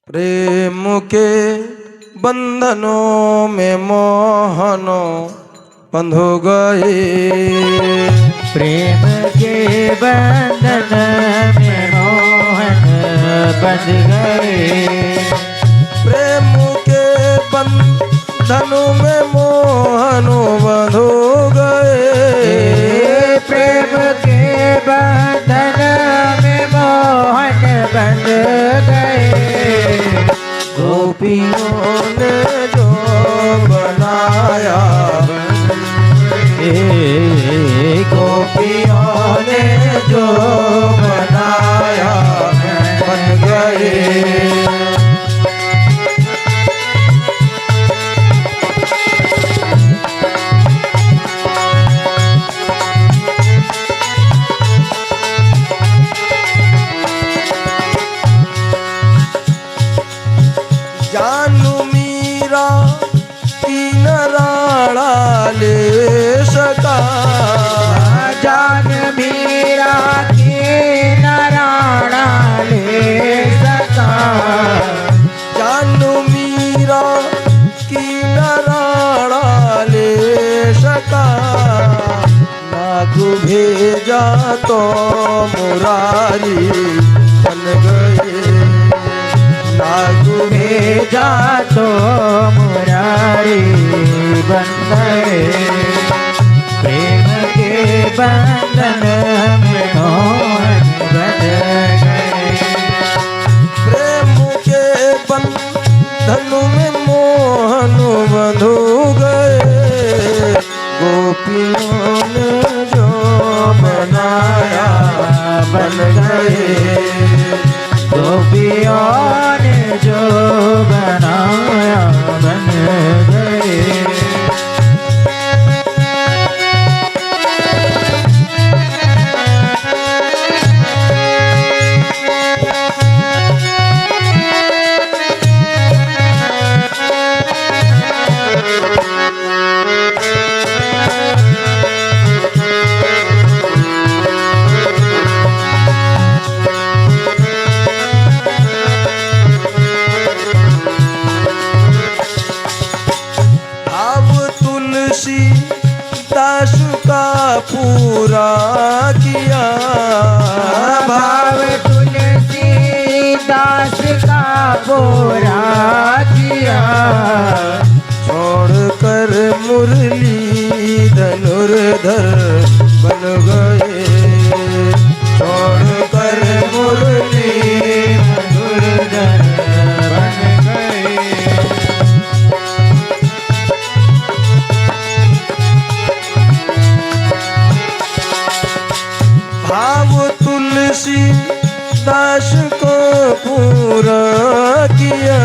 प्रेम के बंधनों में मोहनो बंध गए। प्रेम के बंधन में मोहन बंध गए। प्रेम के बंधनों में मोहनो बंध गए। प्रेम के बंधन में मोहन बंध गए। गोपियों ने जो बनाया गोपियों ने जो बनाया बन गए। जानू मीरा की नराड़ा ले सका। जान मीरा की नराणा ले सका। जानू मीरा की नराड़ा ले सका। नागु भेजा तो मुरारी बन गए। नागु भेजा तो मुरारी बन गए। प्रेम के बंधन में मोहन बन गए। प्रेम के बंधन में मोहन बंध गए। गोपियों ने जो बनाया बन गए। गोपियों ने जो बनाया बन गए। दास का पूरा किया। भाव तुलसी दास का पूरा किया। छोड़कर मुरली धनुर्धर बन गए। छोड़कर मुरली धनुर्धर बन गए। भाव तुलसी दास को पूरा किया।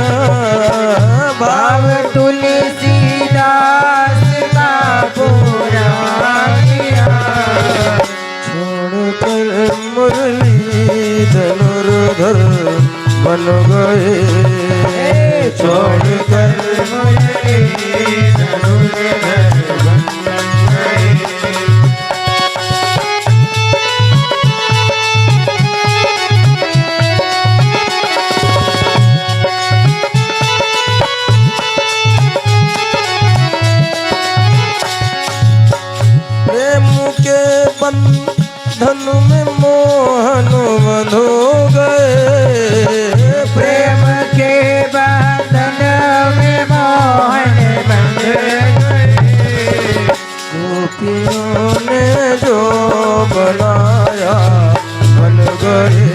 भाव तुलसी दास का पूरा किया। छोड़कर मुरली धनुर्धर बन गए। छोड़कर मुरली धनुर्धर बन गए। बंधन में मोहन बंध गए। प्रेम के बंधन में मोहन बंध गए। गोपियों ने जो बनाया बन गए।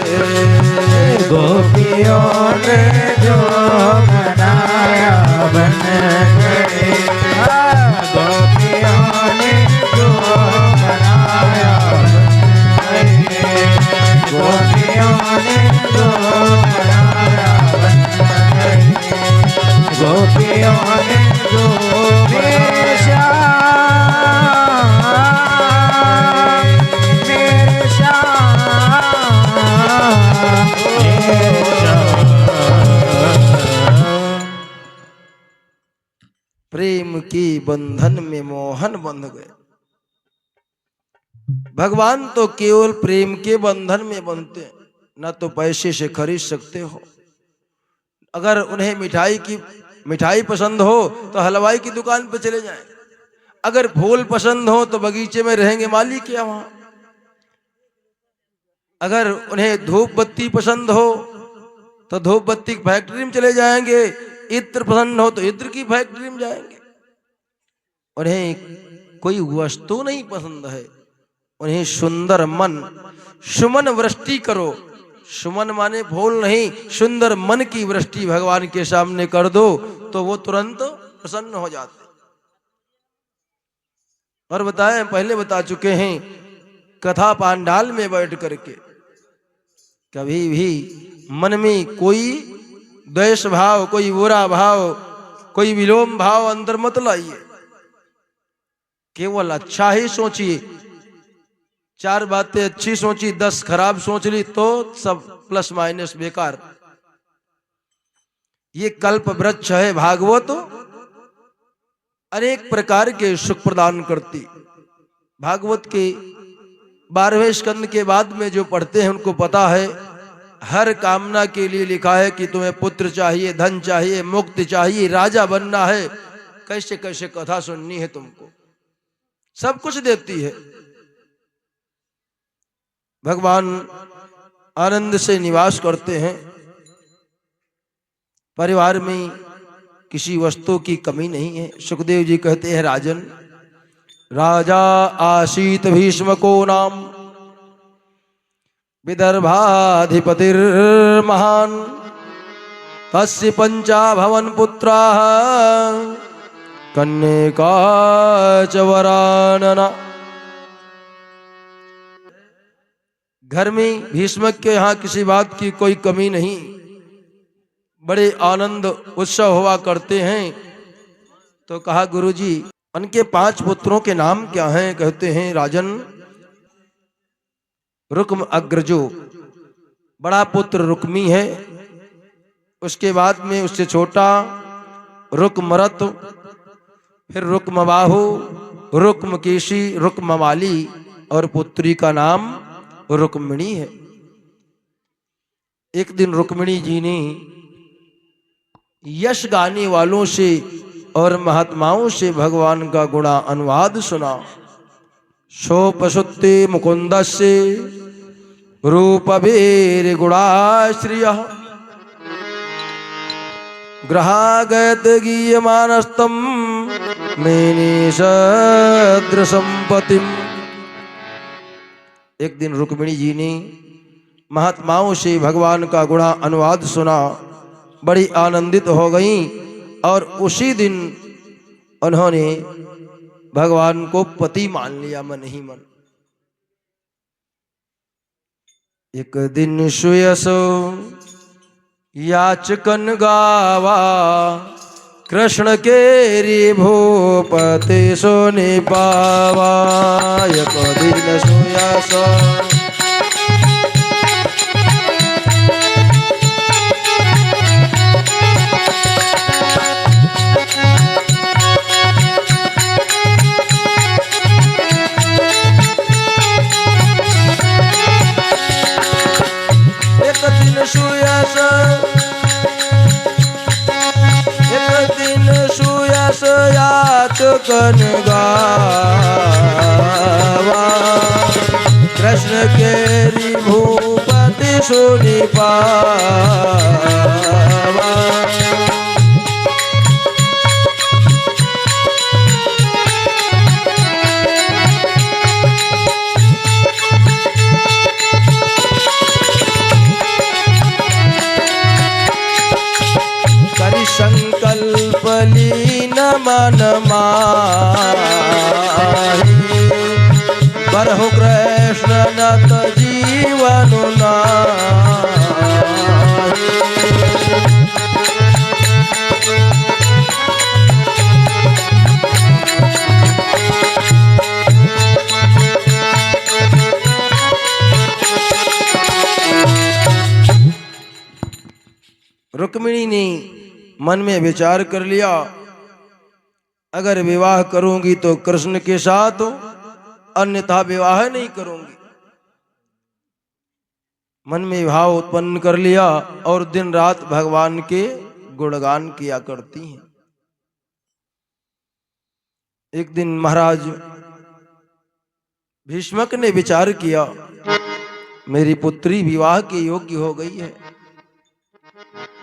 गोपियों ने जो बनाया बन गए। गोपियों ने जो बनाया बन गए। गोपियों ने जो बनाया बन गए। गोपियों ने जो मेरे श्याम मेरे श्याम मेरे श्याम। प्रेम की बंधन में मोहन बंध गए। भगवान तो केवल प्रेम के बंधन में बंधते, न तो पैसे से खरीद सकते हो, अगर उन्हें मिठाई पसंद हो तो हलवाई की दुकान पर चले जाएं। अगर फूल पसंद हो तो बगीचे में रहेंगे माली के वहां। अगर उन्हें धूप बत्ती पसंद हो तो धूप बत्ती की फैक्ट्री में चले जाएंगे। इत्र पसंद हो तो इत्र की फैक्ट्री में जाएंगे। उन्हें कोई वस्तु नहीं पसंद है, उन्हें सुंदर मन, सुमन वृष्टि करो। सुमन माने फूल नहीं, सुंदर मन की वृष्टि भगवान के सामने कर दो तो वो तुरंत प्रसन्न हो जाते। और बताएं, पहले बता चुके हैं, कथा पांडाल में बैठ करके कभी भी मन में कोई द्वेष भाव, कोई बुरा भाव, कोई विलोम भाव अंदर मत लाइए। केवल अच्छा ही सोचिए। 4 बातें अच्छी सोची, 10 खराब सोच ली तो सब प्लस माइनस बेकार। ये कल्प वृक्ष है भागवत, अनेक प्रकार के सुख प्रदान करती। भागवत के 12वें स्कंद के बाद में जो पढ़ते हैं उनको पता है, हर कामना के लिए लिखा है कि तुम्हें पुत्र चाहिए, धन चाहिए, मुक्ति चाहिए, राजा बनना है, कैसे कैसे कथा सुननी है तुमको, सब कुछ देती है। भगवान आनंद से निवास करते हैं। परिवार में किसी वस्तु की कमी नहीं है। सुखदेव जी कहते हैं, राजन, राजा आसीत भीष्मको नाम विदर्भाधिपतिर्महान तस्य पंचा भवन पुत्राः कन्यका च वरानना। घर में भीष्मक के यहाँ किसी बात की कोई कमी नहीं, बड़े आनंद उत्सव हुआ करते हैं। तो कहा, गुरुजी उनके 5 पुत्रों के नाम क्या हैं? कहते हैं, राजन, रुक्म अग्रजो, बड़ा पुत्र रुक्मी है, उसके बाद में उससे छोटा रुक्मरत, फिर रुक्मबाहु, रुक्मकेशी, रुक्ममाली और पुत्री का नाम रुक्मिणी है। एक दिन रुक्मिणी जी ने यश गाने वालों से और महात्माओं से भगवान का गुणा अनुवाद सुना। सोपसुत्ते मुकुंदस्य रूपभेर गुणाश्रियः ग्रहागत गीयमानस्तम मेने सद्रसंपतिम। एक दिन रुक्मिणी जी ने महात्माओं से भगवान का गुणा अनुवाद सुना, बड़ी आनंदित हो गईं और उसी दिन उन्होंने भगवान को पति मान लिया, मन ही मन। एक दिन सुयसो याचकन गावा कृष्ण के रे भूपति सोने पावा। एक दिन सुयसो याचकन गावा कृष्ण के रि भूपति सुनि पावा। करि संकल्प लीन मन माहि बरहु कृष्ण नत जीवन नाहि। रुक्मिणी ने मन में विचार कर लिया, अगर विवाह करूंगी तो कृष्ण के साथ, अन्यथा विवाह नहीं करूंगी। मन में भाव उत्पन्न कर लिया और दिन रात भगवान के गुणगान किया करती हैं। एक दिन महाराज भीष्मक ने विचार किया, मेरी पुत्री विवाह के योग्य हो गई है,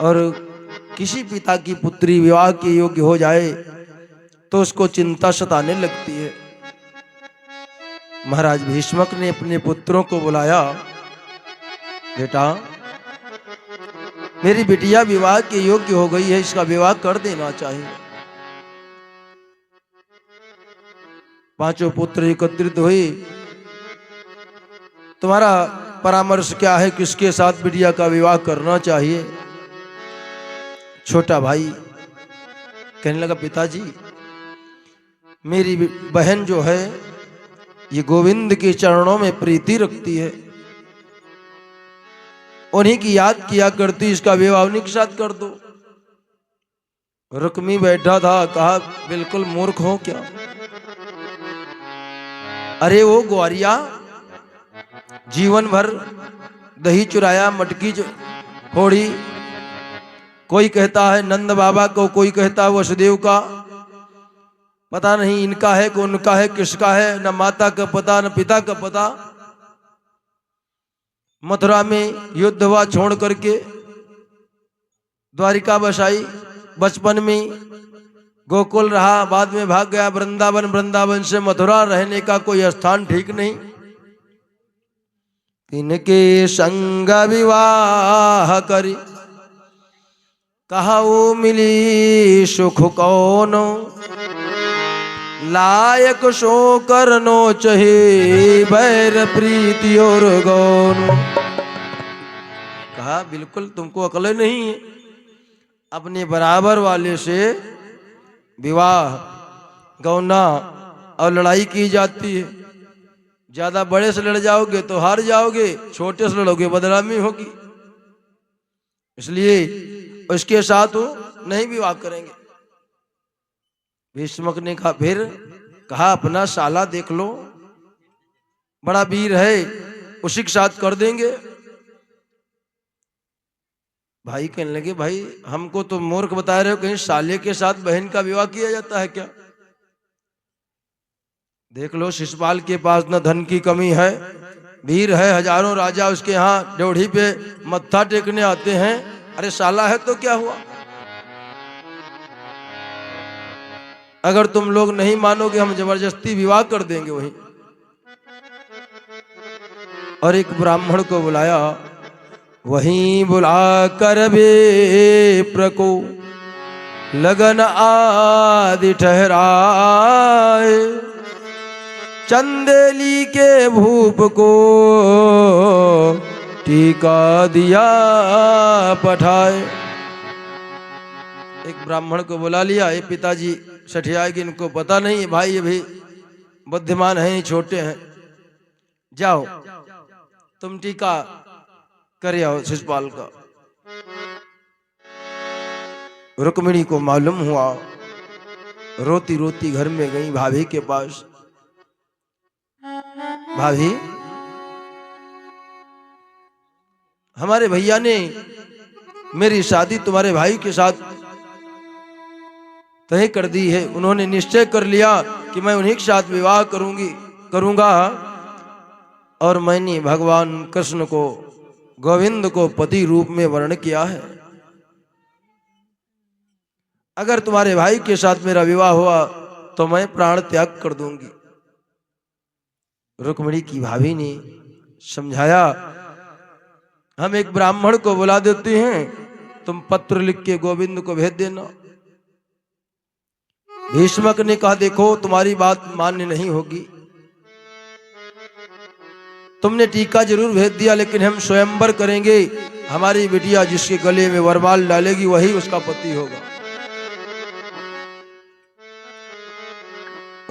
और किसी पिता की पुत्री विवाह के योग्य हो जाए तो उसको चिंता सताने लगती है। महाराज भीष्मक ने अपने पुत्रों को बुलाया, बेटा मेरी बिटिया विवाह के योग्य हो गई है, इसका विवाह कर देना चाहिए। पांचों पुत्र एकत्रित हुए, तुम्हारा परामर्श क्या है, किसके साथ बिटिया का विवाह करना चाहिए? छोटा भाई कहने लगा, पिताजी मेरी बहन जो है ये गोविंद के चरणों में प्रीति रखती है, उन्हीं की याद किया करती, इसका विवाह उन्हीं के साथ कर दो। रुक्मी बैठा था, कहा बिल्कुल मूर्ख हो क्या? अरे वो ग्वारिया जीवन भर दही चुराया, मटकी फोड़ी, कोई कहता है नंद बाबा को, कोई कहता है वसुदेव का, पता नहीं इनका है कि उनका है, किसका है, न माता का पता न पिता का पता। मथुरा में युद्ध हुआ, छोड़ करके द्वारिका बसाई, बचपन में गोकुल रहा, बाद में भाग गया वृंदावन, वृंदावन से मथुरा, रहने का कोई स्थान ठीक नहीं। इनके संग विवाह करी, कहा वो मिली सुख कौनो, लायक सो करनो चहे बैर प्रीति और गौन। कहा बिल्कुल तुमको अकल नहीं है, अपने बराबर वाले से विवाह गौना और लड़ाई की जाती है। ज्यादा बड़े से लड़ जाओगे तो हार जाओगे, छोटे से लड़ोगे बदनामी होगी, इसलिए उसके साथ वो नहीं विवाह करेंगे। भीष्मक ने कहा, फिर कहा अपना साला देख लो, बड़ा वीर है, उसी के साथ कर देंगे। भाई कहने लगे, भाई हमको तो मूर्ख बता रहे हो, कहीं साले के साथ बहन का विवाह किया जाता है क्या? देख लो शिशुपाल के पास न धन की कमी है, वीर है, हजारों राजा उसके यहाँ ड्योढ़ी पे मत्था टेकने आते हैं, अरे साला है तो क्या हुआ? अगर तुम लोग नहीं मानोगे हम जबरदस्ती विवाह कर देंगे वहीं। और एक ब्राह्मण को बुलाया, वहीं बुला कर विप्र को लगन आदि ठहराए, चंदेली के भूप को टीका दिया पठाए। एक ब्राह्मण को बुला लिया, ये पिताजी सठियाएगी, इनको पता नहीं है, भाई ये भी बुद्धिमान हैं, छोटे हैं, जाओ तुम टीका कर आओ शिशुपाल का। रुक्मिणी को मालूम हुआ, रोती रोती घर में गई भाभी के पास, भाभी हमारे भैया ने मेरी शादी तुम्हारे भाई के साथ तय कर दी है, उन्होंने निश्चय कर लिया कि मैं उन्हीं के साथ विवाह करूंगा, और मैंने भगवान कृष्ण को, गोविंद को पति रूप में वर्ण किया है। अगर तुम्हारे भाई के साथ मेरा विवाह हुआ तो मैं प्राण त्याग कर दूंगी। रुक्मिणी की भाभी ने समझाया, हम एक ब्राह्मण को बुला देते हैं, तुम पत्र लिख के गोविंद को भेज देना। भीष्मक ने कहा, देखो तुम्हारी बात मान्य नहीं होगी, तुमने टीका जरूर भेज दिया, लेकिन हम स्वयंवर करेंगे, हमारी बिटिया जिसके गले में वरमाल डालेगी वही उसका पति होगा।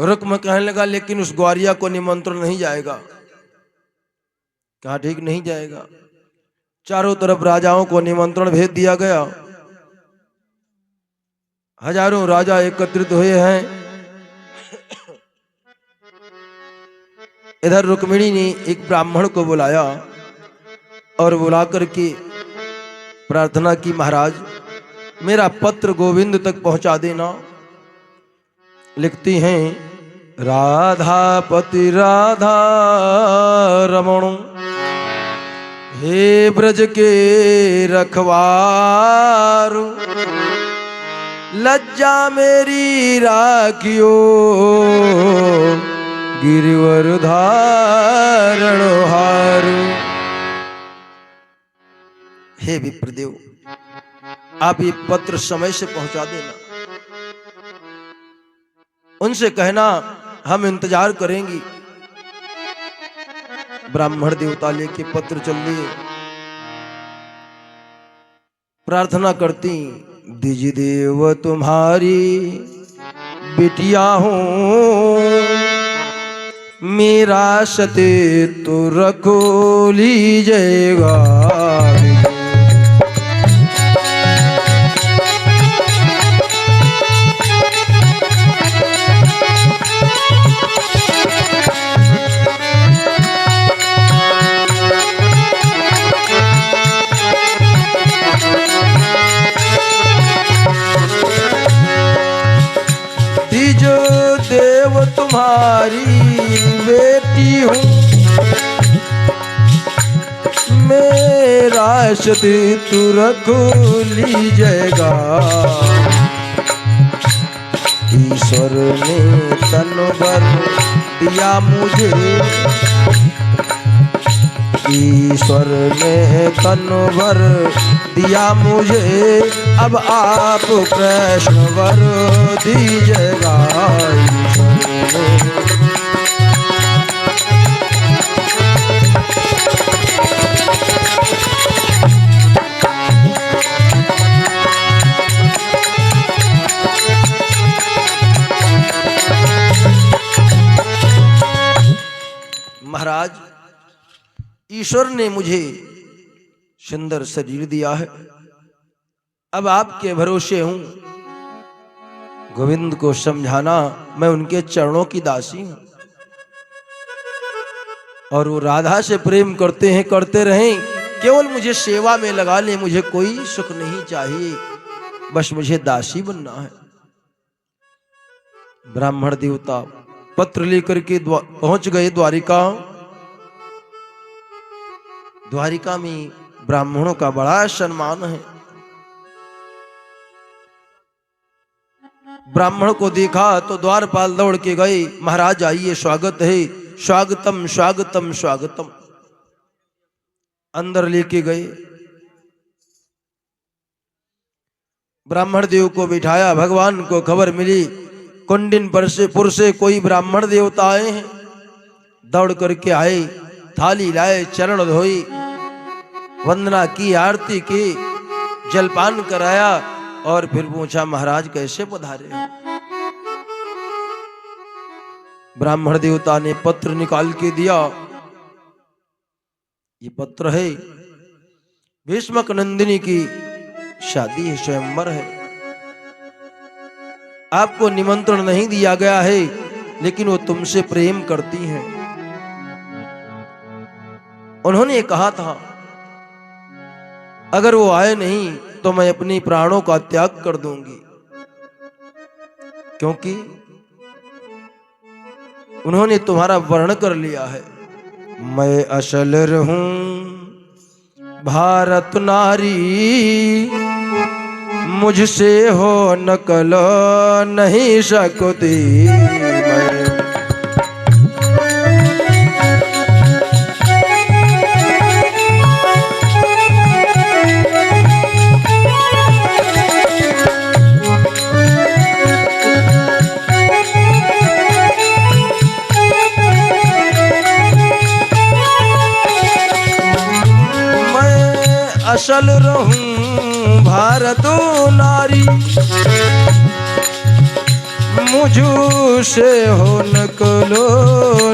रुक्म कहने लगा, लेकिन उस ग्वारिया को निमंत्रण नहीं जाएगा। कहा ठीक नहीं जाएगा। चारों तरफ राजाओं को निमंत्रण भेज दिया गया, हजारों राजा एकत्रित हुए हैं। इधर रुक्मिणी ने एक ब्राह्मण को बुलाया, और बुला करके प्रार्थना की, महाराज मेरा पत्र गोविंद तक पहुंचा देना। लिखती हैं, राधापति राधा रमण, हे ब्रज के रखवारू, लज्जा मेरी राखियो, गिरिवर धारण हारू। हे विप्रदेव, आप ये पत्र समय से पहुंचा देना। उनसे कहना हम इंतजार करेंगी। ब्राह्मण देवता लेके पत्र चल दिए। प्रार्थना करती, द्विज देव तुम्हारी बिटिया हूं, मेरा सतीत्व रखो लीजिएगा। देव तुम्हारी बेटी हूँ, मेरा सतीत्व रखो लीजिएगा। ईश्वर ने तन वर दिया मुझे, ईश्वर ने तन वर दिया मुझे, अब आप कृष्ण वर दीजिएगा। महाराज, ईश्वर ने मुझे सुंदर शरीर दिया है, अब आपके भरोसे हूं। गोविंद को समझाना, मैं उनके चरणों की दासी हूं और वो राधा से प्रेम करते हैं, करते रहें, केवल मुझे सेवा में लगा ले, मुझे कोई सुख नहीं चाहिए, बस मुझे दासी बनना है। ब्राह्मण देवता पत्र लेकर के पहुंच गए द्वारिका। द्वारिका में ब्राह्मणों का बड़ा सम्मान है। ब्राह्मण को देखा तो द्वारपाल दौड़ के गए, महाराज आइए, स्वागत है, स्वागतम स्वागतम स्वागतम। अंदर लेके गए, ब्राह्मण देव को बिठाया। भगवान को खबर मिली कुंडिनपुर से कोई ब्राह्मण देवता आए हैं। दौड़ करके आए, थाली लाए, चरण धोई, वंदना की, आरती की, जलपान कराया और फिर पूछा, महाराज कैसे पधारे हो? ब्राह्मण देवता ने पत्र निकाल के दिया। ये पत्र है, भीष्मक नंदिनी की शादी है, स्वयंवर है। आपको निमंत्रण नहीं दिया गया है, लेकिन वो तुमसे प्रेम करती हैं। उन्होंने कहा था, अगर वो आए नहीं तो मैं अपनी प्राणों का त्याग कर दूंगी, क्योंकि उन्होंने तुम्हारा वर्ण कर लिया है। मैं असल रहूं भारत नारी, मुझसे हो नकल नहीं सकती। असल रहूं भारत नारी, मुझसे हो नकलो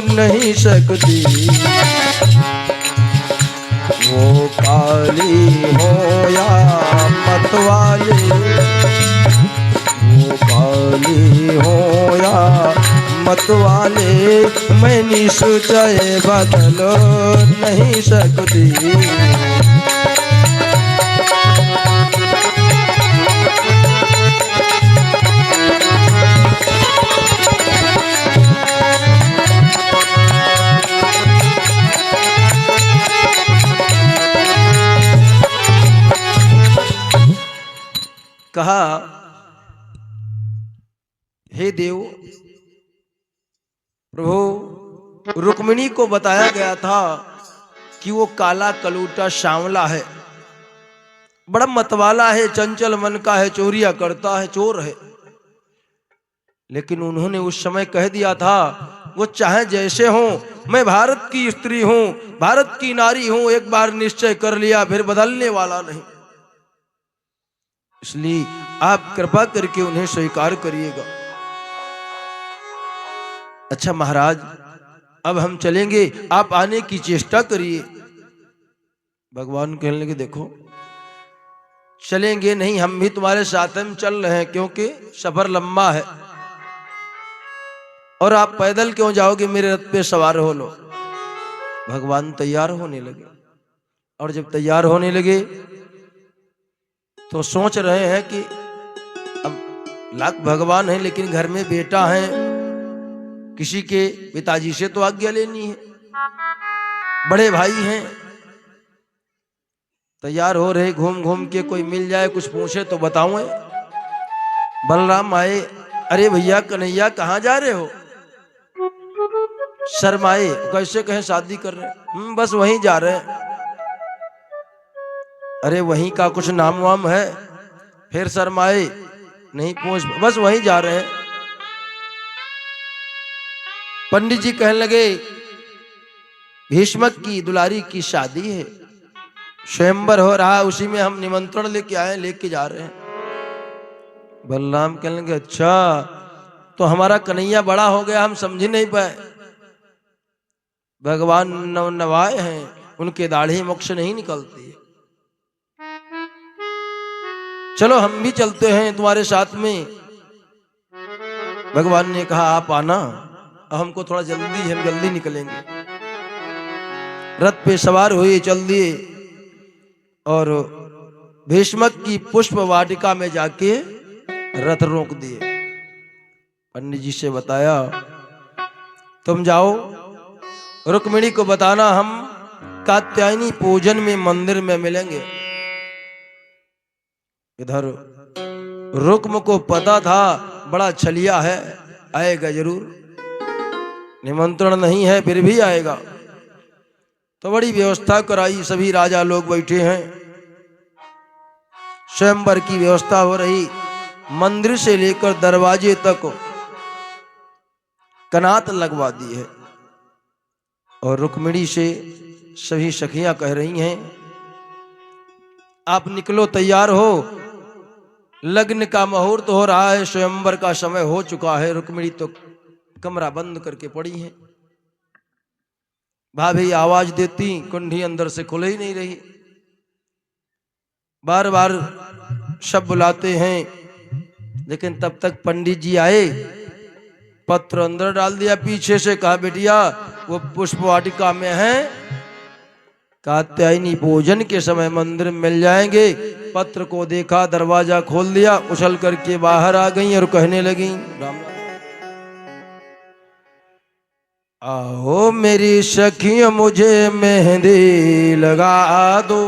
नहीं सकती। वो काली हो या मतवाली, वो काली हो या मतवाले, मैं निश्चय बदलो नहीं सकती। कहा, हे देव, प्रभु रुक्मिणी को बताया गया था कि वो काला कलूटा सांवला है, बड़ा मतवाला है, चंचल मन का है, चोरियां करता है, चोर है। लेकिन उन्होंने उस समय कह दिया था वो चाहे जैसे हो, मैं भारत की स्त्री हूं, भारत की नारी हूं, एक बार निश्चय कर लिया फिर बदलने वाला नहीं। इसलिए आप कृपा करके उन्हें स्वीकार करिएगा। अच्छा महाराज, अब हम चलेंगे, आप आने की चेष्टा करिए। भगवान कहने लगे, देखो चलेंगे नहीं, हम भी तुम्हारे साथ में चल रहे हैं, क्योंकि सफर लंबा है और आप पैदल क्यों जाओगे, मेरे रथ पे सवार हो लो। भगवान तैयार होने लगे, और जब तैयार होने लगे तो सोच रहे हैं कि अब लाख भगवान है, लेकिन घर में बेटा है, किसी के पिताजी से तो आज्ञा लेनी है, बड़े भाई हैं। तैयार हो रहे, घूम घूम के कोई मिल जाए कुछ पूछे तो बताऊं। बलराम आए, अरे भैया कन्हैया कहाँ जा रहे हो? शर्माए, कैसे कहें शादी कर रहे हैं? बस वहीं जा रहे हैं। अरे वहीं का कुछ नाम वाम है? फिर शर्माए, नहीं पूछ, बस वहीं जा रहे हैं। पंडित जी कहने लगे, भीष्मक की दुलारी की शादी है, स्वयंवर हो रहा, उसी में हम निमंत्रण लेके आए, लेके जा रहे हैं। बलराम कहने लगे, अच्छा तो हमारा कन्हैया बड़ा हो गया, हम समझ नहीं पाए। भगवान नवाए हैं, उनके दाढ़ी मोक्ष नहीं निकलती। चलो हम भी चलते हैं तुम्हारे साथ में। भगवान ने कहा, आप आना, हमको थोड़ा जल्दी है, हम जल्दी निकलेंगे। रथ पे सवार हुए, चल दिए और भीष्मक की पुष्प वाटिका में जाके रथ रोक दिए। पंडित जी से बताया, तुम जाओ, रुक्मिणी को बताना हम कात्यायनी पूजन में मंदिर में मिलेंगे। इधर रुक्म को पता था बड़ा छलिया है, आएगा जरूर, निमंत्रण नहीं है फिर भी आएगा। तो बड़ी व्यवस्था कराई, सभी राजा लोग बैठे हैं, स्वयंवर की व्यवस्था हो रही। मंदिर से लेकर दरवाजे तक कनात लगवा दी है, और रुक्मिणी से सभी सखियां कह रही हैं, आप निकलो, तैयार हो, लग्न का मुहूर्त हो रहा है, स्वयंवर का समय हो चुका है। रुक्मिणी तो कमरा बंद करके पड़ी है। भाभी आवाज देती, कुंडी अंदर से खुल ही नहीं रही, बार बार सब बुलाते हैं, लेकिन तब तक पंडित जी आए, पत्र अंदर डाल दिया पीछे से, कहा बेटिया वो पुष्प वाटिका में है, कात्यायनी भोजन के समय मंदिर में मिल जाएंगे। पत्र को देखा, दरवाजा खोल दिया, उछल करके बाहर आ गई और कहने लगी, आओ मेरी सखियों मुझे मेहंदी लगा दो।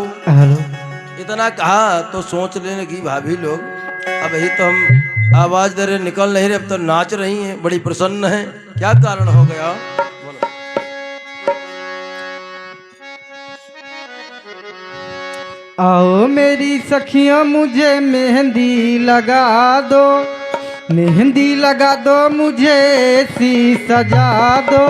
इतना कहा तो सोच लेने की भाभी लोग, अब यही तो हम आवाज दे रहे, निकल नहीं रहे, अब तो नाच रही हैं, बड़ी प्रसन्न है, क्या कारण हो गया? आओ मेरी सखियां मुझे मेहंदी लगा दो, मेहंदी लगा दो, मुझे ऐसी सजा दो,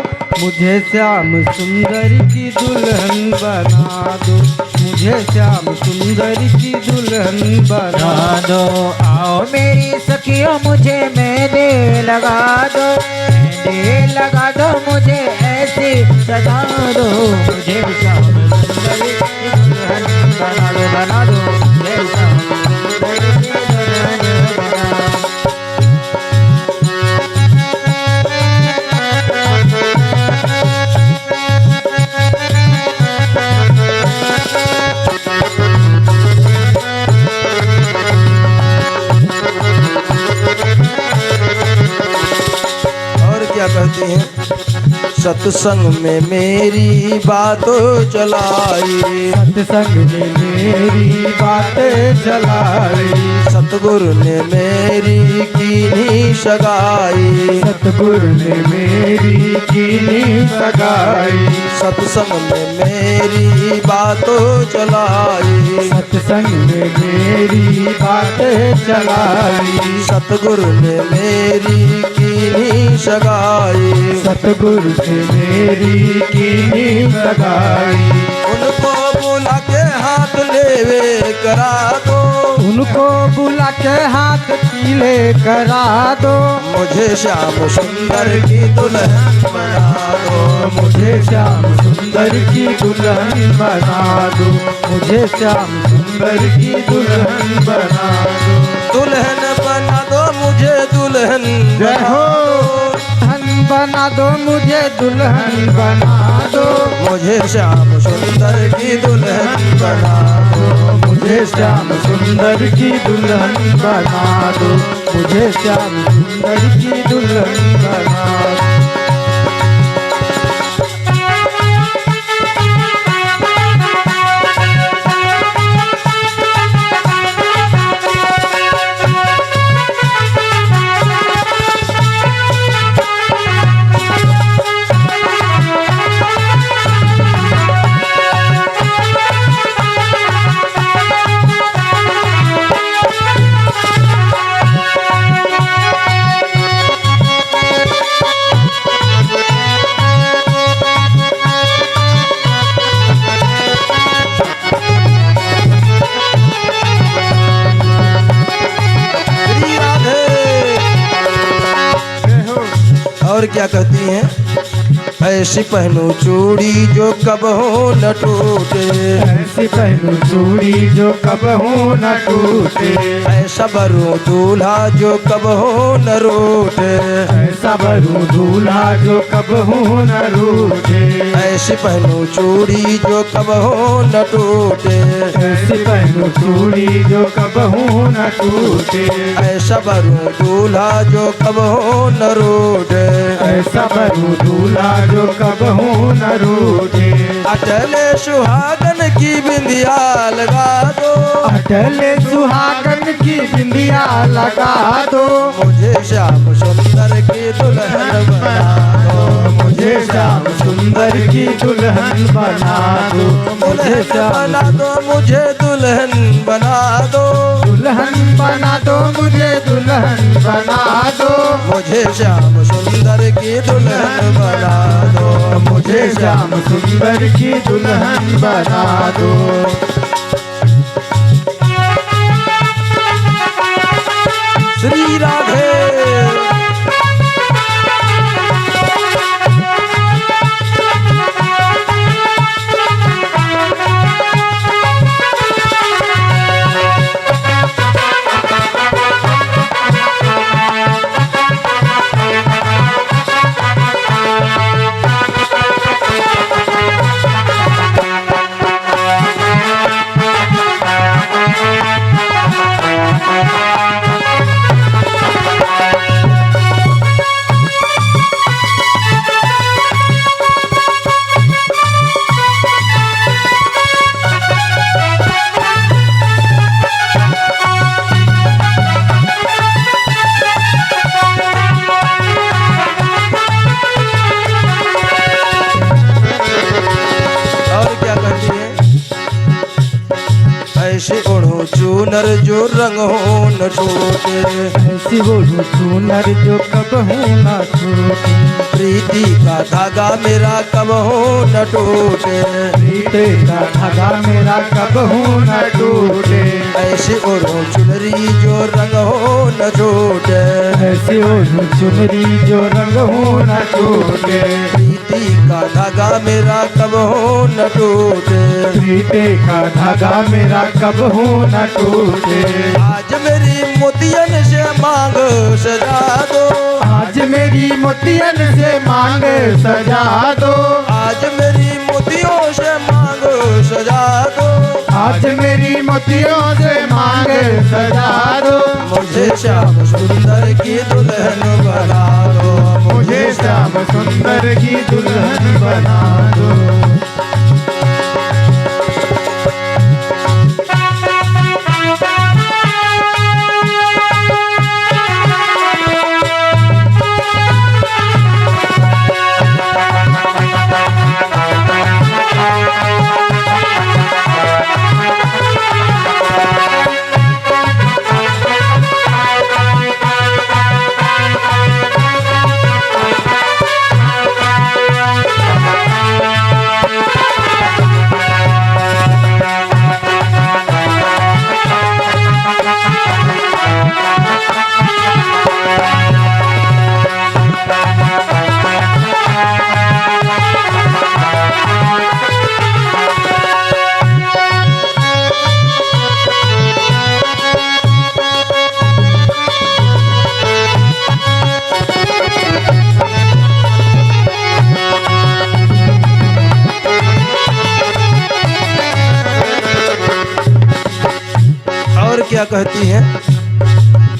मुझे श्याम सुंदर की दुल्हन बना दो, मुझे श्याम सुंदर की दुल्हन बना दो। आओ मेरी सखियों मुझे मेहंदी लगा दो, मेहंदी लगा दो, मुझे ऐसी सजा दो, मुझे श्याम सुंदर की दुल्हन बना दो, बना दो, मुझे श्याम सुंदर की दुल्हन बना दो। सत्संग में मेरी बात चलाई, सत्संग ने मेरी बातें चलाई, सतगुरु ने मेरी कीनी सगाई, सतगुरु ने मेरी कीनी सगाई, सत्संग में मेरी बात चलाई, सत्संग में मेरी बातें चलाई, सतगुरु ने मेरी कीनी सगाई, सतगुरु से मेरी कीनी सगाई। उनको बुला के हाथ लेवे करा दो, उनको बुला के हाथ पीले करा दो, मुझे श्याम सुंदर की दुल्हन बना दो, मुझे श्याम सुंदर की दुल्हन बना दो, मुझे श्याम सुंदर की दुल्हन बना दो, दुल्हन बना दो मुझे दुल्हन जय बना हो। दो, दुल्हन बना दो मुझे दुल्हन बना दो, मुझे श्याम सुंदर की दुल्हन बना दो, मुझे श्याम सुंदर की दुल्हन बना दो, मुझे श्याम सुंदर की दुल्हन बना दो। श्री राधे। और क्या कहती हैं? ऐसी पहनू चूड़ी जो कब हो न टूटे, ऐसी पहनू चूड़ी जो कब हो न टूटे, ऐसा बरू दूल्हा जो कब हो न रूठे, ऐसा बरू दूल्हा जो कब हो न रूठे, ऐसी पहनू चूड़ी जो कब हो न टूटे, ऐसी पहनू चूड़ी जो कब हो न टूटे, ऐसा बरू दूल्हा जो कब हो न रूठे, ऐसा बरू दूल्हा जो कब हो न रूठे, अटले सुहागन की बिंदिया लगा दो, अटल सुहागन की बिंदिया लगा दो, मुझे श्याम सुंदर की दुल्हन बना दो, मुझे श्याम सुंदर की दुल्हन बना दो, मुझे दुल्हन श्याम बना दो मुझे दुल्हन बना दो, दुल्हन बना दो, मुझे दुल्हन बना दो, मुझे श्याम सुंदर की दुल्हन बना दो, मुझे श्याम सुंदर की दुल्हन बना दो। श्री राधे। ऐसे ओढ़ो चूनर जो रंग हो न छूटे, ऐसी ओढ़ो चूनर जो कब हो न छूटे, प्रीति का धागा मेरा कब हो न टूटे, प्रीति का धागा मेरा कब हो न टूटे, ऐसे ओढ़ो चुनरी जो रंग हो न छूटे, ऐसी ओढ़ो चुनरी जो रंग हो न टूटे, प्रीति का धागा मेरा कब हो न टूटे, प्रीति का धागा मेरा कब हो न टूटे, आज मेरी मोतियन से मांग सजा दो, आज मेरी मोतियन से मांग सजा दो, आज मेरी मोतियों से मांग सजा दो, आज मेरी मोतियों से मांग सजा दो, मुझे श्याम सुंदर की दुल्हन बना दो, मुझे श्याम सुंदर की दुल्हन बना दो। और क्या कहती है?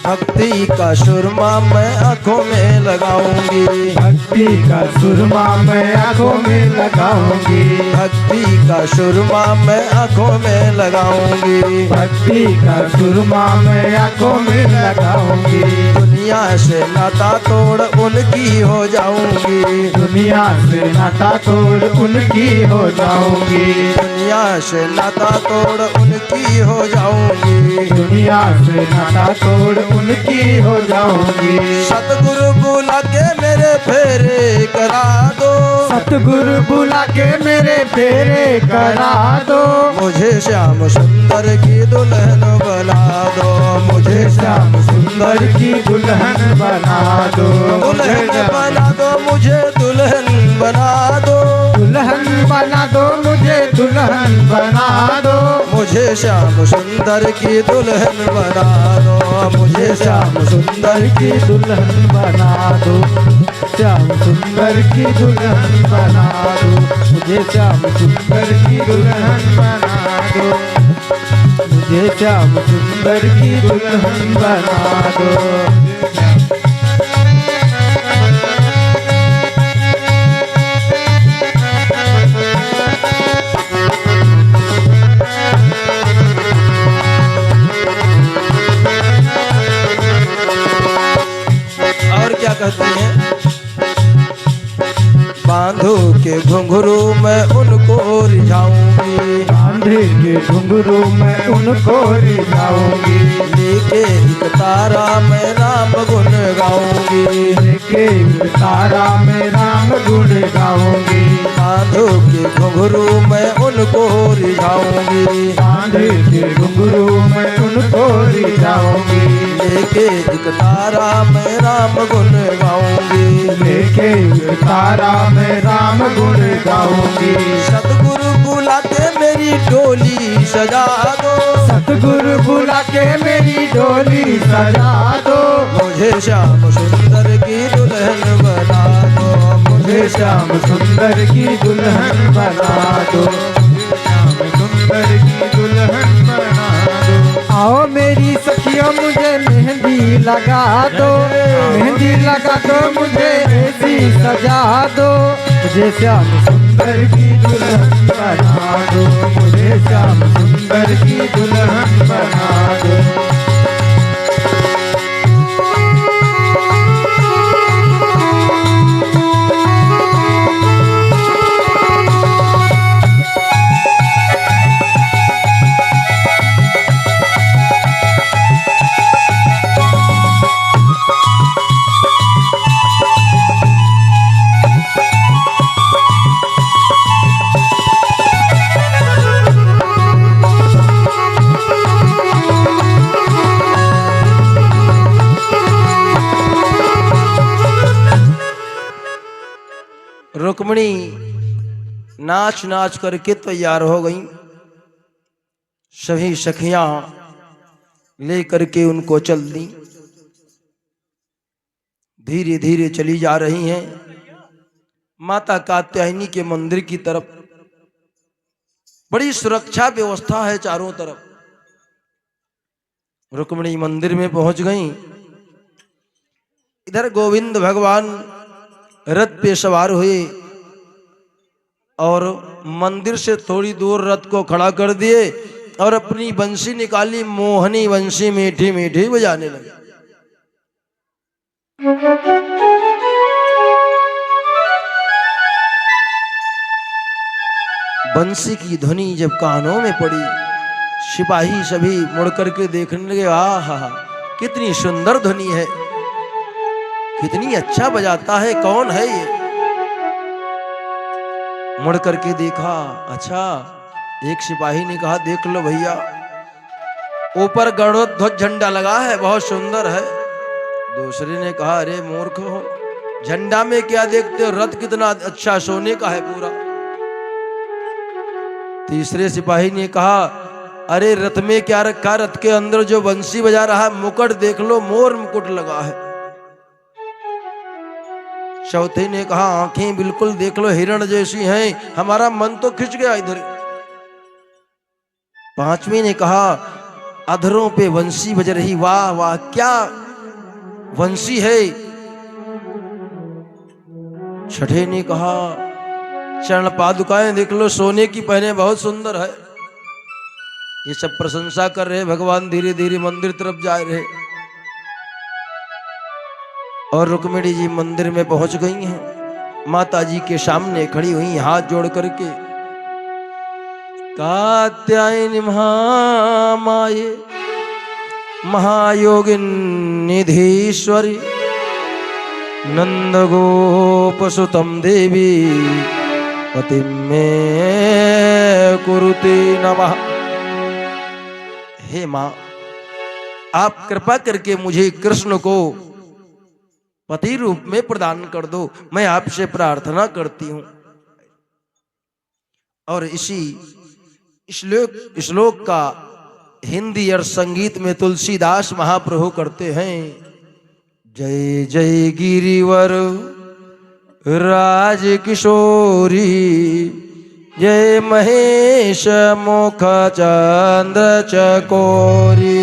भक्ति का सुरमा मैं आंखों में लगाऊंगी, भक्ति का सुरमा मैं आंखों में लगाऊंगी, भक्ति का सुरमा मैं आंखों में लगाऊंगी, भक्ति का सुरमा मैं आंखों में लगाऊंगी। दुनिया से नाता तोड़ उनकी हो जाऊंगी, दुनिया से नाता तोड़ उनकी हो जाऊंगी, दुनिया से नाता तोड़ उनकी हो जाऊंगी, दुनिया से नाता तोड़ उनकी हो जाऊंगी। सतगुरु बुला के मेरे फेरे करा दो, सतगुरु बुला के मेरे फेरे करा दो, मुझे श्याम सुंदर की दुल्हन बना दो, मुझे श्याम सुंदर की दुल्हन बना दो, दुल्हन बना दो, मुझे दुल्हन बना दो, दुल्हन बना दो, मुझे दुल्हन बना दो, मुझे श्याम सुंदर की दुल्हन बना दो, मुझे श्याम सुंदर की दुल्हन बना दो, श्याम सुंदर की दुल्हन बना दो, मुझे श्याम सुंदर की दुल्हन बना दो, मुझे श्याम सुंदर की दुल्हन बना दो। और क्या कहती है? बांधो के घुंघरू मैं उनको रिझाऊंगी, बांधे के घुंघरू मैं उनको रिझाऊंगी, लेके एक तारा मैं राम गुण गाऊंगी, लेके एक तारा में राम गुण गाऊंगी, बांधो के घुंघरू मैं उनको रिझाऊंगी, बांधे के घुंघरू मैं उनको रिझाऊंगी, लेके एक तारा मैं राम गुण गाऊंगी, लेके एक तारा में राम गुण गाऊंगी। सतगुरु बुला के मेरी डोली सजा दो, सतगुरु बुला के मेरी डोली सजा दो, मुझे श्याम सुंदर की दुल्हन बना दो, मुझे श्याम सुंदर की दुल्हन बना दो, श्याम सुंदर की दुल्हन बना दो। आओ मेरी सखियों मुझे मेहंदी लगा दो, मेहंदी लगा दो, मुझे ऐसी सजा दो, मुझे श्याम सुंदर की दुल्हन बना दो, मुझे श्याम सुंदर की दुल्हन बना दो। रुक्मिणी नाच नाच करके तैयार हो गई, सभी सखियां लेकर के उनको चल दी, धीरे धीरे चली जा रही हैं माता कात्यायनी के मंदिर की तरफ। बड़ी सुरक्षा व्यवस्था है चारों तरफ। रुक्मिणी मंदिर में पहुंच गई। इधर गोविंद भगवान रथ पे सवार हुए और मंदिर से थोड़ी दूर रथ को खड़ा कर दिए और अपनी बंसी निकाली, मोहनी बंसी मीठी मीठी बजाने लगे। बंसी की ध्वनि जब कानों में पड़ी, सिपाही सभी मुड़ करके देखने लगे, आहा कितनी सुंदर ध्वनि है, कितनी अच्छा बजाता है, कौन है ये? मुड़ करके देखा, अच्छा, एक सिपाही ने कहा, देख लो भैया, ऊपर गणोध्वज झंडा लगा है, बहुत सुंदर है। दूसरे ने कहा, अरे मूर्ख हो, झंडा में क्या देखते हो, रथ कितना अच्छा सोने का है पूरा। तीसरे सिपाही ने कहा, अरे रथ में क्या रखा, रथ के अंदर जो बंसी बजा रहा है मुकुट देख लो, मोर मुकुट लगा है। चौथे ने कहा, आंखें बिल्कुल देख लो हिरण जैसी हैं, हमारा मन तो खिंच गया इधर। पांचवी ने कहा, अधरों पे बंसी बज रही, वाह वाह क्या बंसी है। छठे ने कहा, चरण पादुकाएं देख लो, सोने की पहने, बहुत सुंदर है। ये सब प्रशंसा कर रहे, भगवान धीरे धीरे मंदिर तरफ जा रहे और रुक्मिणी जी मंदिर में पहुंच गई हैं। माता जी के सामने खड़ी हुई हाथ जोड़ करके, कात्यायनी महामाये महायोगिन निधीश्वरी नंद गोपसुतम देवी पतिम में कुरुते नमः। हे मां, आप कृपा करके मुझे कृष्ण को पति रूप में प्रदान कर दो, मैं आपसे प्रार्थना करती हूं। और इसी श्लोक का हिंदी और संगीत में तुलसीदास महाप्रभु करते हैं, जय जय गिरिवर राज किशोरी, जय महेश मुख चंद्र चकोरी।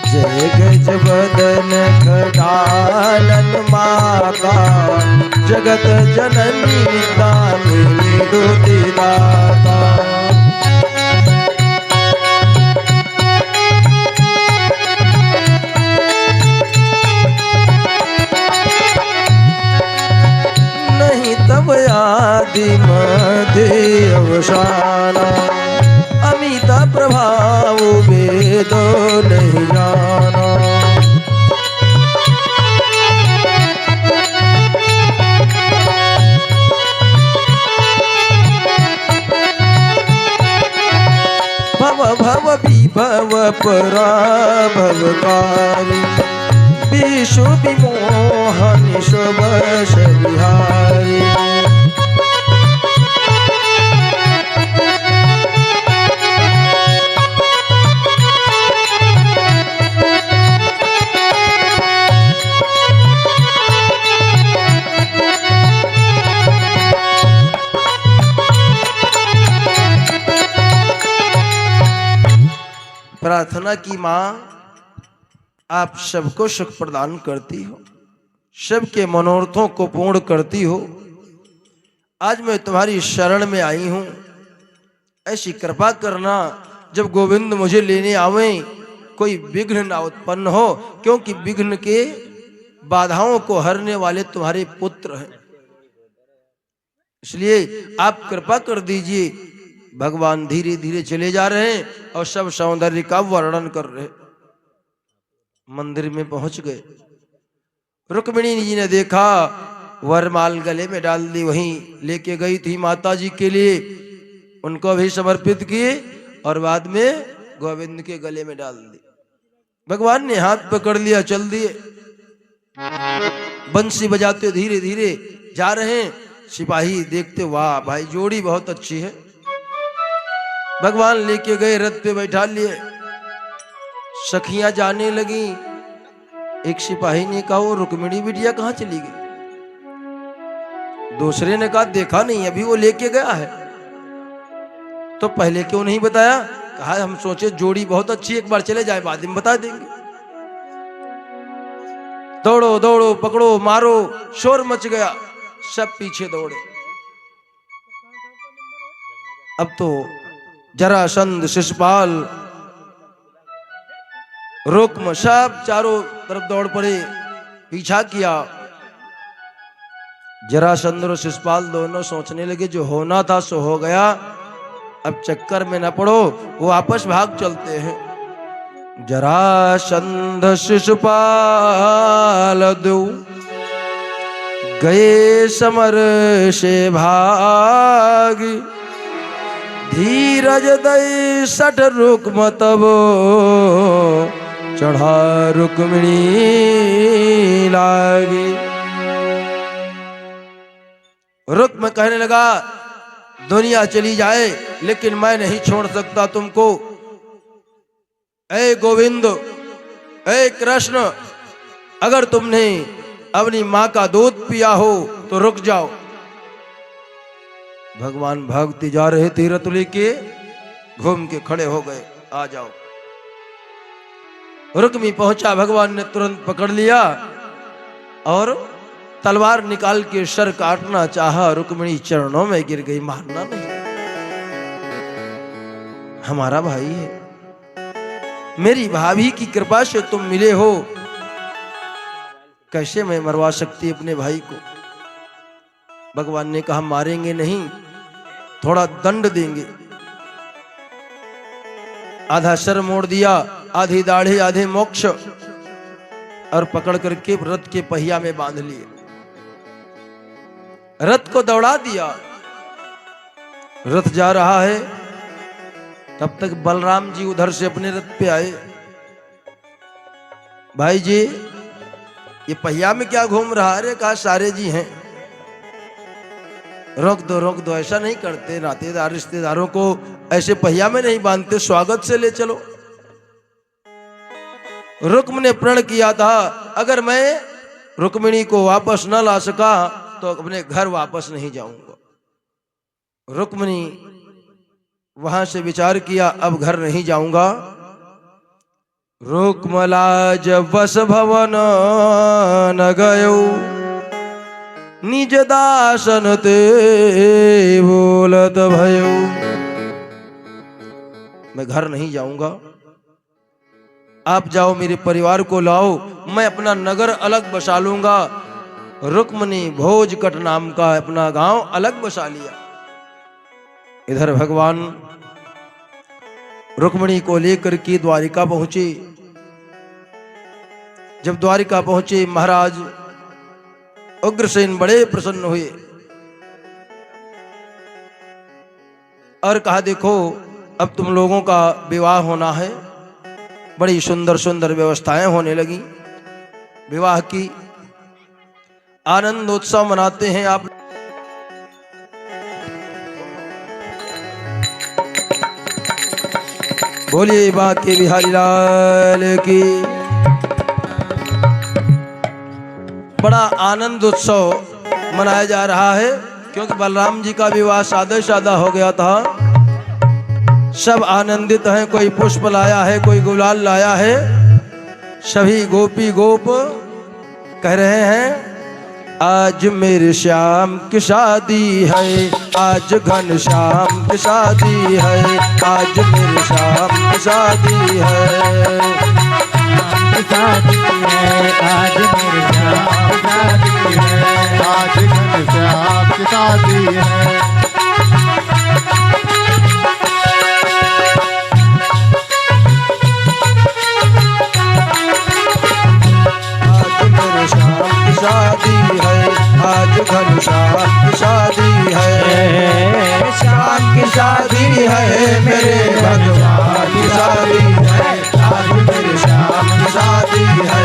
जय गज बदन खडानन माता, जगत जननी दामिनी दुति दाता। नहीं तब आदि मध्य अवसाना, अमिता प्रभाव वेदो नहीं जाना। भव भव विभव पराभवकारी, विश्व विमोहन शुभ बिहारी। प्रार्थना की मां, आप सबको सुख प्रदान करती हो, सबके मनोरथों को पूर्ण करती हो। आज मैं तुम्हारी शरण में आई हूं, ऐसी कृपा करना जब गोविंद मुझे लेने आवे कोई विघ्न ना उत्पन्न हो, क्योंकि विघ्न के बाधाओं को हरने वाले तुम्हारे पुत्र हैं। इसलिए आप कृपा कर दीजिए। भगवान धीरे धीरे चले जा रहे हैं और सब सौंदर्य का वर्णन कर रहे। मंदिर में पहुंच गए, रुक्मिणी जी ने देखा, वरमाल गले में डाल दी, वहीं लेके गई थी माता जी के लिए, उनको भी समर्पित किए और बाद में गोविंद के गले में डाल दी। भगवान ने हाथ पकड़ लिया, चल दिए। बंसी बजाते धीरे धीरे जा रहे हैं। सिपाही देखते, वाह भाई जोड़ी बहुत अच्छी है। भगवान लेके गए, रथ पे बैठा लिए। सखियां जाने लगी। एक सिपाही ने कहा, वो रुक्मिणी बिटिया कहाँ चली गई? दूसरे ने कहा, देखा नहीं, अभी वो लेके गया है। तो पहले क्यों नहीं बताया? कहा हम सोचे जोड़ी बहुत अच्छी, एक बार चले जाए बाद में बता देंगे। दौड़ो दौड़ो पकड़ो मारो, शोर मच गया, सब पीछे दौड़े। अब तो जरासंध, शिशुपाल, रुक्म सब चारों तरफ दौड़ पड़े, पीछा किया। जरासंध और शिशुपाल दोनों सोचने लगे जो होना था सो हो गया, अब चक्कर में न पड़ो, वो आपस भाग चलते हैं। जरासंध शिशुपाल दो गए समर से भाग, धीरज दई सठ रुक्म तब चढ़ा रुक्मिणी लागी। रुक्म कहने लगा दुनिया चली जाए लेकिन मैं नहीं छोड़ सकता तुमको। ऐ गोविंद, ऐ कृष्ण, अगर तुमने अपनी माँ का दूध पिया हो तो रुक जाओ। भगवान भागते जा रहे थे, रथ लेके घूम के खड़े हो गए, आ जाओ। रुक्मी पहुंचा, भगवान ने तुरंत पकड़ लिया और तलवार निकाल के सर काटना चाहा। रुक्मिणी चरणों में गिर गई, मारना नहीं, हमारा भाई है, मेरी भाभी की कृपा से तुम मिले हो, कैसे मैं मरवा सकती अपने भाई को। भगवान ने कहा मारेंगे नहीं, थोड़ा दंड देंगे। आधा सर मोड़ दिया, आधी दाढ़ी आधे मोक्ष, और पकड़ करके रथ के पहिया में बांध लिए, रथ को दौड़ा दिया। रथ जा रहा है, तब तक बलराम जी उधर से अपने रथ पे आए। भाई जी ये पहिया में क्या घूम रहा है? अरे कहा सारे जी हैं। रोक दो, ऐसा नहीं करते, नातेदार रिश्तेदारों को ऐसे पहिया में नहीं बांधते, स्वागत से ले चलो। रुक्म ने प्रण किया था अगर मैं रुक्मिणी को वापस न ला सका तो अपने घर वापस नहीं जाऊंगा। रुक्मिणी वहां से विचार किया अब घर नहीं जाऊंगा। रुक्मलाज बस भवन न गयो, निज दासन ते बोलत भयो। मैं घर नहीं जाऊंगा, आप जाओ मेरे परिवार को लाओ, मैं अपना नगर अलग बसा लूंगा। रुक्म ने भोजकट नाम का अपना गांव अलग बसा लिया। इधर भगवान रुक्मिणी को लेकर के द्वारिका पहुंचे। जब द्वारिका पहुंचे महाराज उग्रसेन बड़े प्रसन्न हुए और कहा देखो अब तुम लोगों का विवाह होना है। बड़ी सुंदर सुंदर व्यवस्थाएं होने लगी, विवाह की आनंद उत्सव मनाते हैं आप। बोलिए बांके बिहारी लाल की। बड़ा आनंद उत्सव मनाया जा रहा है क्योंकि बलराम जी का विवाह सादा सादा हो गया था। सब आनंदित हैं, कोई पुष्प लाया है, कोई गुलाल लाया है। सभी गोपी गोप कह रहे हैं आज मेरे श्याम की शादी है, आज घन श्याम की शादी है, आज मेरे श्याम की शादी है, शादी है आज मेरे श्याम की शादी है, आज घन श्याम की शादी है। शादी है आज घन श्याम की शादी है, श्याम की शादी है मेरे भगवान की शादी है, आज मेरे श्याम की शादी है,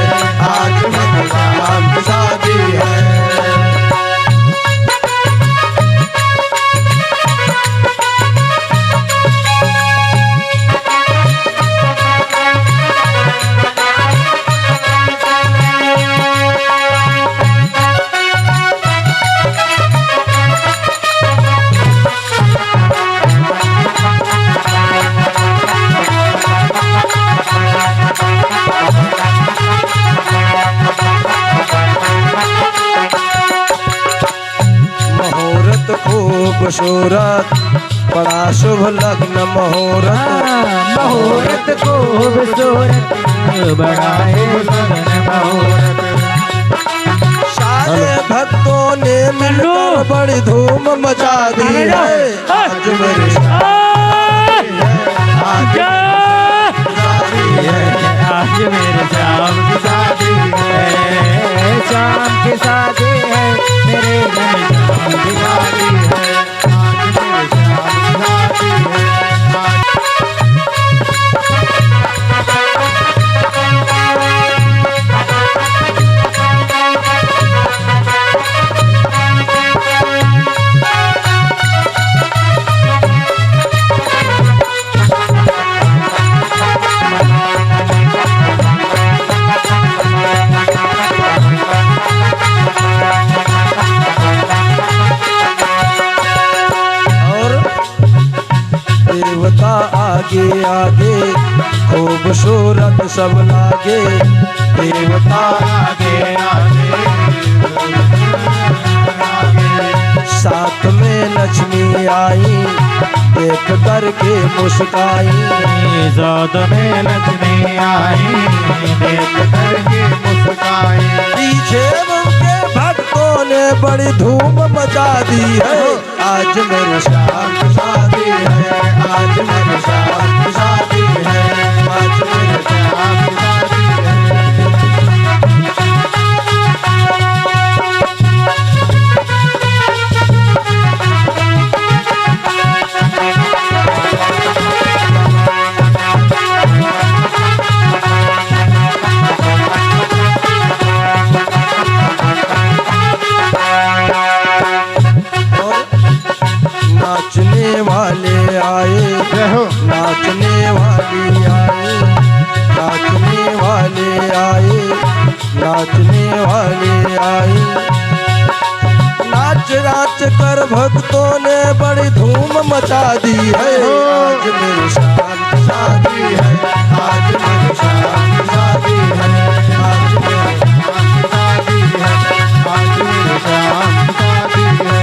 आज भगवान की शादी है। खूबसूरत बड़ा शुभ लग्न मुहूर्त मुहूर्त खूबसूरत बड़ा है लगन मुहूर्त। सारे भक्तों ने मिलकर बड़ी धूम मचा दी है। आज मेरे आज मेरे श्याम की शादी है, श्याम की शादी है, मेरे श्याम की शादी है, आज मेरे श्याम की देवता आगे आगे खूबसूरत सब लागे। देवता आगे आगे साथ में लक्ष्मी आई देख करके मुस्काई। साथ में लक्ष्मी आई देख करके मुस्काई। पीछे उनके भक्तों ने बड़ी धूम मचा दी है। आज मेरे श्याम की शादी है, आज मेरे श्याम की शादी है, आज मेरे श्याम की शादी है। नाचने वाले आए, नाचने वाली आए, नाचने वाले आए, नाचने वाले आए। नाच नाच कर भक्तों ने बड़ी धूम मचा दी है। आज मेरे श्याम की शादी है, आज मेरे श्याम की शादी है, आज मेरे श्याम की शादी है, आज मेरे श्याम की शादी है।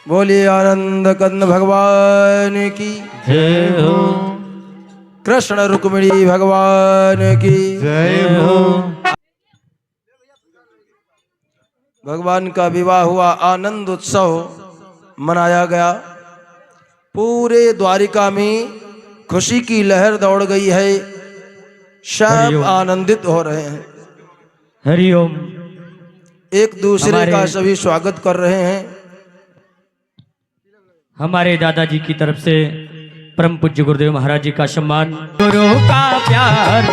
बोलिए आनंद कंद भगवान की जय हो, कृष्ण रुक्मिणी भगवान की जय हो। भगवान का विवाह हुआ, आनंद उत्सव मनाया गया। पूरे द्वारिका में खुशी की लहर दौड़ गई है। सब आनंदित हो रहे हैं, हरिओम। एक दूसरे का सभी स्वागत कर रहे हैं। हमारे दादाजी की तरफ से परम पूज्य गुरुदेव महाराज जी का सम्मान, गुरु का प्यार।